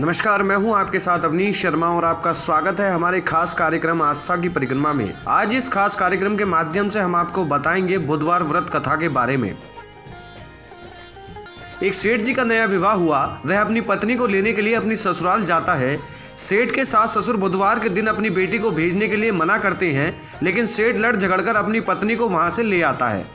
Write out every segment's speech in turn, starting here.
नमस्कार, मैं हूं आपके साथ अवनीश शर्मा और आपका स्वागत है हमारे खास कार्यक्रम आस्था की परिक्रमा में। आज इस खास कार्यक्रम के माध्यम से हम आपको बताएंगे बुधवार व्रत कथा के बारे में। एक सेठ जी का नया विवाह हुआ। वह अपनी पत्नी को लेने के लिए अपनी ससुराल जाता है। सेठ के सास ससुर बुधवार के दिन अपनी बेटी को भेजने के लिए मना करते हैं, लेकिन सेठ लड़ झगड़कर अपनी पत्नी को वहां से ले आता है।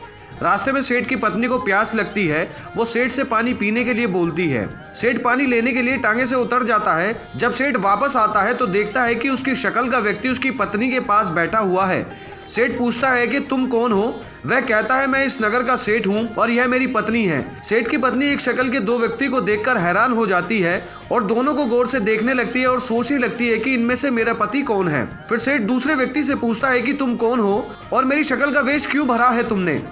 रास्ते में सेठ की पत्नी को प्यास लगती है। वो सेठ से पानी पीने के लिए बोलती है। सेठ पानी लेने के लिए टांगे से उतर जाता है। जब सेठ वापस आता है तो देखता है कि उसकी शक्ल का व्यक्ति उसकी पत्नी के पास बैठा हुआ है। सेठ पूछता है कि तुम कौन हो? वह कहता है, मैं इस नगर का सेठ हूँ और यह मेरी पत्नी है। सेठ की पत्नी एक शक्ल के दो व्यक्ति को देखकर हैरान हो जाती है और दोनों को गौर से देखने लगती है और सोचने लगती है कि इनमें से मेरा पति कौन है। फिर सेठ दूसरे व्यक्ति से पूछता है कि तुम कौन हो और मेरी शक्ल का वेश क्यों भरा है तुमने?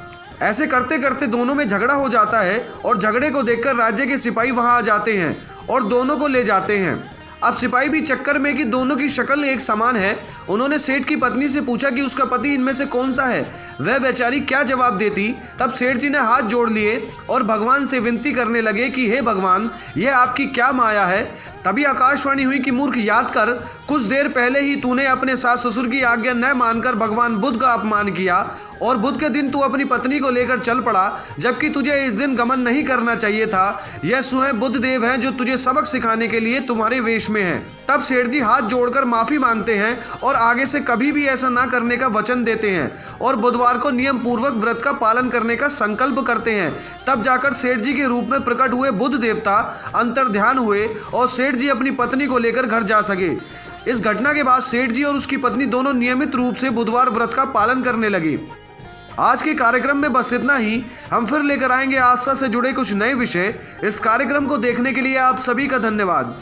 ऐसे करते करते दोनों में झगड़ा हो जाता है और झगड़े को देखकर राज्य के सिपाही वहां आ जाते हैं और दोनों को ले जाते हैं। अब सिपाही भी चक्कर में कि दोनों की शक्ल एक समान है, उन्होंने सेठ की पत्नी से पूछा कि उसका पति इनमें से कौन सा है। वह बेचारी क्या जवाब देती। तब सेठ जी ने हाथ जोड़ लिए और भगवान से विनती करने लगे कि हे भगवान, यह आपकी क्या माया है। तभी आकाशवाणी हुई कि मूर्ख, याद कर, कुछ देर पहले ही तूने अपने सास ससुर की आज्ञा न मानकर भगवान बुद्ध का अपमान किया और बुध के दिन तू अपनी पत्नी को लेकर चल पड़ा, जबकि तुझे इस दिन गमन नहीं करना चाहिए था। यह स्वयं बुद्ध देव हैं जो तुझे सबक सिखाने के लिए तुम्हारे वेश में हैं। तब सेठ जी हाथ जोड़कर माफी मांगते हैं और आगे से कभी भी ऐसा ना करने का वचन देते हैं और बुधवार को नियम पूर्वक व्रत का पालन करने का संकल्प करते हैं। तब जाकर सेठ जी के रूप में प्रकट हुए बुद्ध देवता अंतर्ध्यान हुए और सेठ जी अपनी पत्नी को लेकर घर जा सके। इस घटना के बाद सेठ जी और उसकी पत्नी दोनों नियमित रूप से बुधवार व्रत का पालन करने लगे। आज के कार्यक्रम में बस इतना ही। हम फिर लेकर आएंगे आस्था से जुड़े कुछ नए विषय। इस कार्यक्रम को देखने के लिए आप सभी का धन्यवाद।